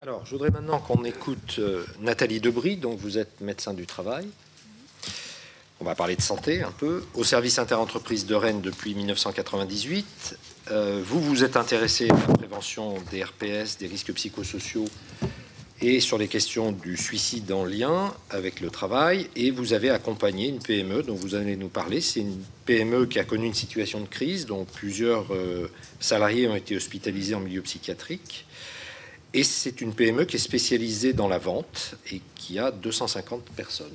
Alors, je voudrais maintenant qu'on écoute Nathalie Debry, donc vous êtes médecin du travail. On va parler de santé un peu. Au service interentreprise de Rennes depuis 1998. Vous vous êtes intéressé à la prévention des RPS, des risques psychosociaux et sur les questions du suicide en lien avec le travail. Et vous avez accompagné une PME dont vous allez nous parler. C'est une PME qui a connu une situation de crise dont plusieurs salariés ont été hospitalisés en milieu psychiatrique. Et c'est une PME qui est spécialisée dans la vente et qui a 250 personnes.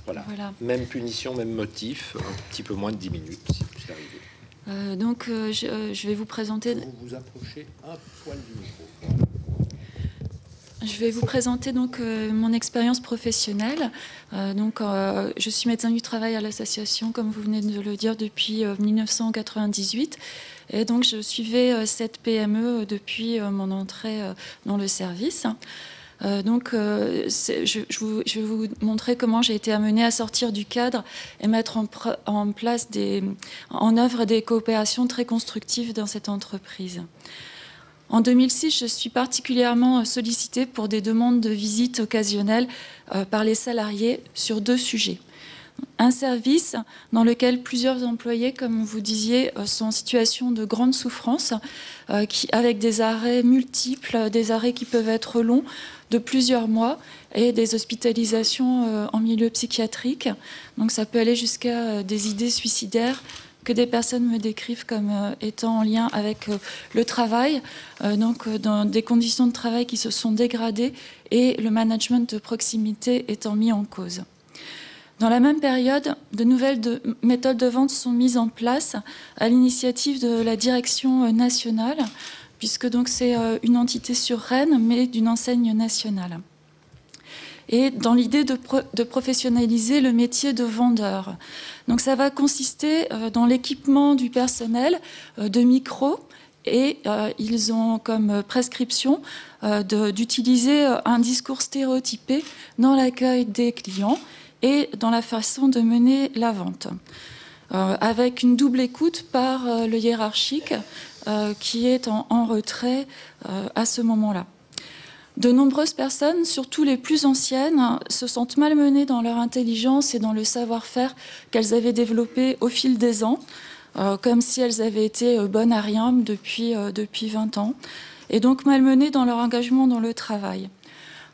Voilà. Même punition, même motif, un petit peu moins de 10 minutes, si vous arrivez. Je vais vous présenter... Vous vous approchez un poil du micro. Je vais vous présenter mon expérience professionnelle. Je suis médecin du travail à l'association, comme vous venez de le dire, depuis 1998. Et donc, je suivais cette PME depuis mon entrée dans le service. Je vais vous montrer comment j'ai été amenée à sortir du cadre et mettre en œuvre des coopérations très constructives dans cette entreprise. En 2006, je suis particulièrement sollicitée pour des demandes de visite occasionnelles par les salariés sur 2 sujets. Un service dans lequel plusieurs employés, comme vous disiez, sont en situation de grande souffrance, avec des arrêts multiples, des arrêts qui peuvent être longs, de plusieurs mois, et des hospitalisations en milieu psychiatrique. Donc ça peut aller jusqu'à des idées suicidaires que des personnes me décrivent comme étant en lien avec le travail, dans des conditions de travail qui se sont dégradées et le management de proximité étant mis en cause. Dans la même période, de nouvelles méthodes de vente sont mises en place à l'initiative de la direction nationale, puisque c'est une entité sur Rennes, mais d'une enseigne nationale. Et dans l'idée de professionnaliser le métier de vendeur. Donc ça va consister dans l'équipement du personnel de micros, et ils ont comme prescription d'utiliser un discours stéréotypé dans l'accueil des clients et dans la façon de mener la vente, avec une double écoute par le hiérarchique qui est en retrait à ce moment-là. De nombreuses personnes, surtout les plus anciennes, se sentent malmenées dans leur intelligence et dans le savoir-faire qu'elles avaient développé au fil des ans, comme si elles avaient été bonnes à rien depuis 20 ans, et donc malmenées dans leur engagement dans le travail.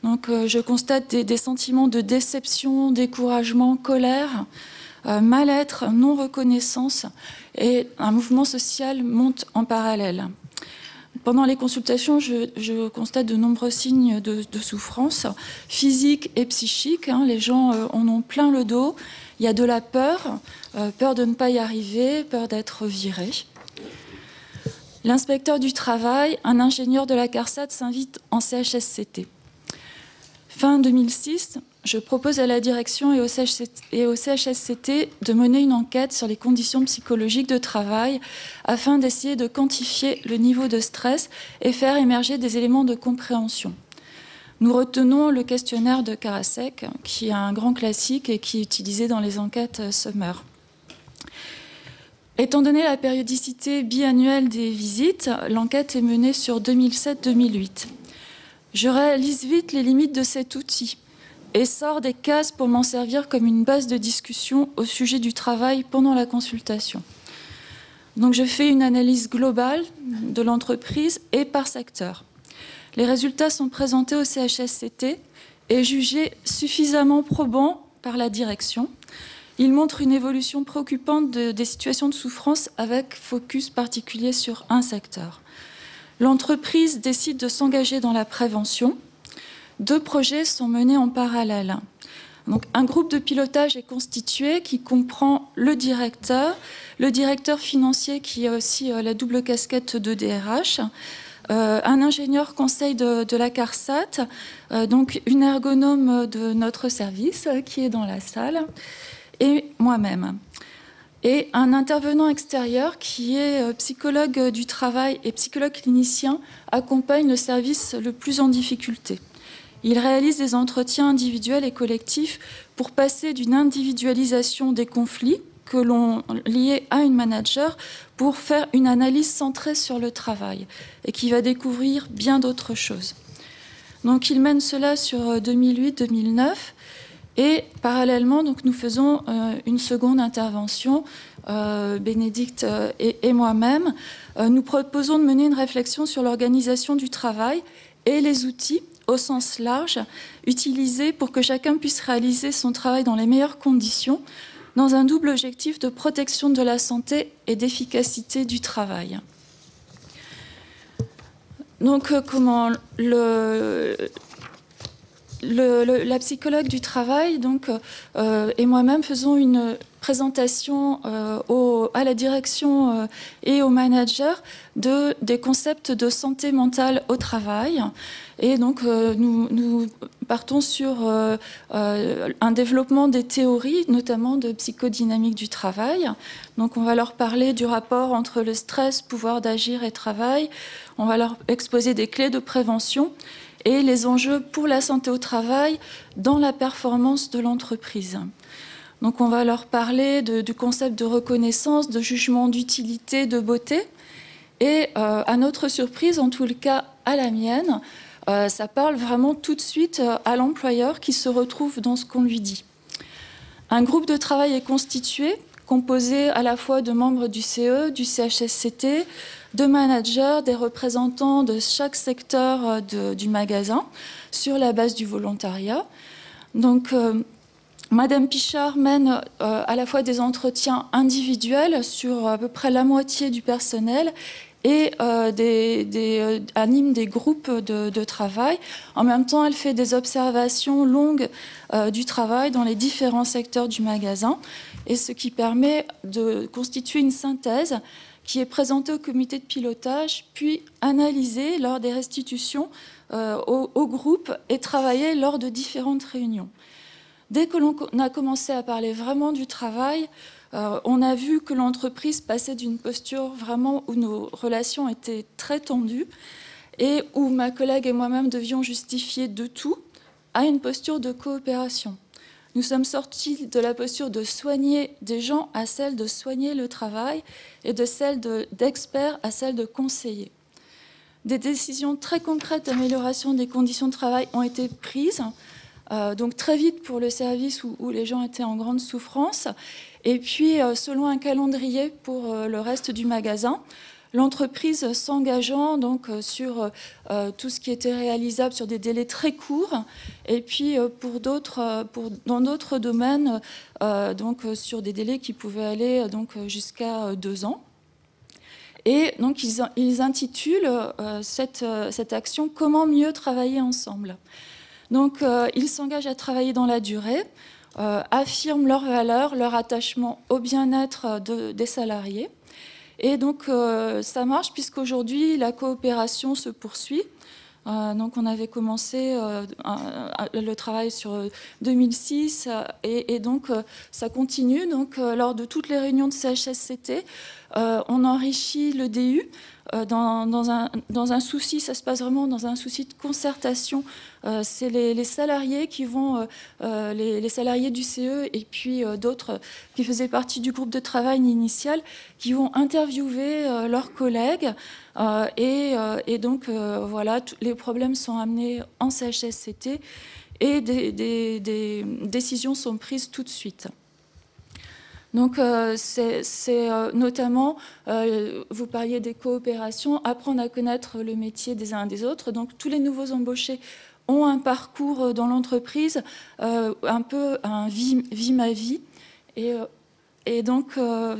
Donc je constate des sentiments de déception, découragement, colère, mal-être, non-reconnaissance, et un mouvement social monte en parallèle. Pendant les consultations, je constate de nombreux signes de souffrance physique et psychique. Les gens en ont plein le dos. Il y a de la peur, peur de ne pas y arriver, peur d'être viré. L'inspecteur du travail, un ingénieur de la CARSAT, s'invite en CHSCT. Fin 2006, je propose à la direction et au CHSCT de mener une enquête sur les conditions psychologiques de travail afin d'essayer de quantifier le niveau de stress et faire émerger des éléments de compréhension. Nous retenons le questionnaire de Karasek, qui est un grand classique et qui est utilisé dans les enquêtes Summer. Étant donné la périodicité biannuelle des visites, l'enquête est menée sur 2007-2008. Je réalise vite les limites de cet outil et sors des cases pour m'en servir comme une base de discussion au sujet du travail pendant la consultation. Donc je fais une analyse globale de l'entreprise et par secteur. Les résultats sont présentés au CHSCT et jugés suffisamment probants par la direction. Ils montrent une évolution préoccupante des situations de souffrance avec focus particulier sur un secteur. L'entreprise décide de s'engager dans la prévention. 2 projets sont menés en parallèle. Donc, un groupe de pilotage est constitué qui comprend le directeur financier qui a aussi la double casquette de DRH, un ingénieur conseil de la CARSAT, donc une ergonome de notre service qui est dans la salle, et moi-même. Et un intervenant extérieur qui est psychologue du travail et psychologue clinicien accompagne le service le plus en difficulté. Il réalise des entretiens individuels et collectifs pour passer d'une individualisation des conflits que l'on liait à une manager pour faire une analyse centrée sur le travail et qui va découvrir bien d'autres choses. Donc il mène cela sur 2008-2009. Et parallèlement, donc, nous faisons une seconde intervention, Bénédicte et moi-même. Nous proposons de mener une réflexion sur l'organisation du travail et les outils, au sens large, utilisés pour que chacun puisse réaliser son travail dans les meilleures conditions, dans un double objectif de protection de la santé et d'efficacité du travail. Donc, comment la psychologue du travail donc, et moi-même faisons une présentation à la direction et aux managers des concepts de santé mentale au travail. Et donc, nous partons sur un développement des théories, notamment de psychodynamique du travail. Donc, on va leur parler du rapport entre le stress, pouvoir d'agir et travail. On va leur exposer des clés de prévention et les enjeux pour la santé au travail dans la performance de l'entreprise. Donc on va leur parler du concept de reconnaissance, de jugement d'utilité, de beauté. Et à notre surprise, en tout cas à la mienne, ça parle vraiment tout de suite à l'employeur qui se retrouve dans ce qu'on lui dit. Un groupe de travail est constitué, composé à la fois de membres du CE, du CHSCT, de managers, des représentants de chaque secteur du magasin, sur la base du volontariat. Donc, Madame Pichard mène à la fois des entretiens individuels sur à peu près la moitié du personnel et anime des groupes de travail. En même temps, elle fait des observations longues du travail dans les différents secteurs du magasin, et ce qui permet de constituer une synthèse qui est présentée au comité de pilotage, puis analysée lors des restitutions au groupe et travaillée lors de différentes réunions. Dès que l'on a commencé à parler vraiment du travail, on a vu que l'entreprise passait d'une posture vraiment où nos relations étaient très tendues et où ma collègue et moi-même devions justifier de tout à une posture de coopération. Nous sommes sortis de la posture de soigner des gens à celle de soigner le travail et de celle d'expert à celle de conseiller. Des décisions très concrètes d'amélioration des conditions de travail ont été prises, donc très vite pour le service où les gens étaient en grande souffrance, et puis selon un calendrier pour le reste du magasin. L'entreprise s'engageant donc sur tout ce qui était réalisable sur des délais très courts, et puis dans d'autres domaines, donc sur des délais qui pouvaient aller donc jusqu'à 2 ans. Et donc ils intitulent cette action « Comment mieux travailler ensemble ». Donc ils s'engagent à travailler dans la durée, affirment leurs valeurs, leur attachement au bien-être des salariés. Et donc, ça marche puisqu'aujourd'hui, la coopération se poursuit. Donc, on avait commencé le travail sur 2006 et donc, ça continue. Donc, lors de toutes les réunions de CHSCT, on enrichit le DU dans un souci, ça se passe vraiment dans un souci de concertation. C'est les salariés qui vont, les salariés du CE et puis d'autres qui faisaient partie du groupe de travail initial, qui vont interviewer leurs collègues et donc voilà, les problèmes sont amenés en CHSCT et des décisions sont prises tout de suite. Donc, c'est notamment, vous parliez des coopérations, apprendre à connaître le métier des uns et des autres. Donc, tous les nouveaux embauchés ont un parcours dans l'entreprise, un peu un vie ma vie. Et donc,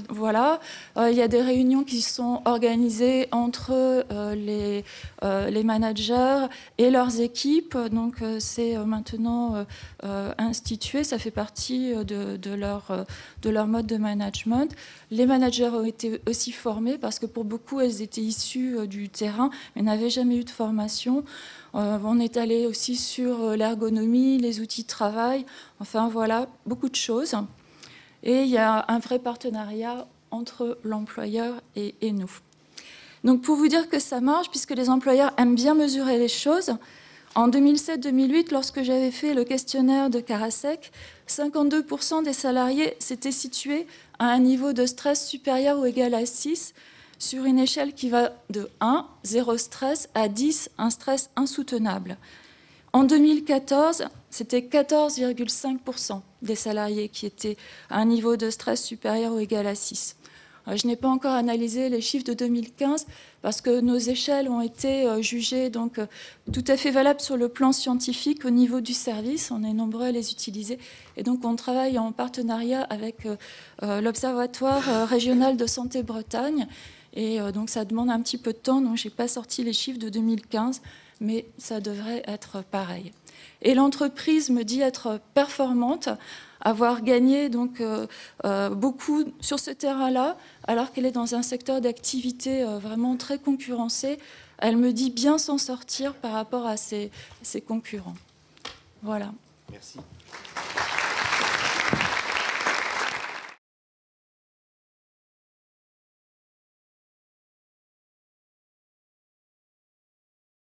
voilà, il y a des réunions qui sont organisées entre les managers et leurs équipes. Donc, c'est maintenant institué, ça fait partie de leur mode de management. Les managers ont été aussi formés parce que pour beaucoup, elles étaient issues du terrain, mais n'avaient jamais eu de formation. On est allé aussi sur l'ergonomie, les outils de travail, enfin voilà, beaucoup de choses. Et il y a un vrai partenariat entre l'employeur et nous. Donc pour vous dire que ça marche, puisque les employeurs aiment bien mesurer les choses, en 2007-2008, lorsque j'avais fait le questionnaire de Karasek, 52% des salariés s'étaient situés à un niveau de stress supérieur ou égal à 6, sur une échelle qui va de 1, 0 stress, à 10, un stress insoutenable. En 2014, c'était 14,5% des salariés qui étaient à un niveau de stress supérieur ou égal à 6. Je n'ai pas encore analysé les chiffres de 2015 parce que nos échelles ont été jugées donc, tout à fait valables sur le plan scientifique au niveau du service. On est nombreux à les utiliser. Et donc, on travaille en partenariat avec l'Observatoire régional de santé Bretagne. Et donc, ça demande un petit peu de temps. Donc, je n'ai pas sorti les chiffres de 2015, mais ça devrait être pareil. Et l'entreprise me dit être performante, avoir gagné donc, beaucoup sur ce terrain-là, alors qu'elle est dans un secteur d'activité vraiment très concurrencé. Elle me dit bien s'en sortir par rapport à ses concurrents. Voilà. Merci.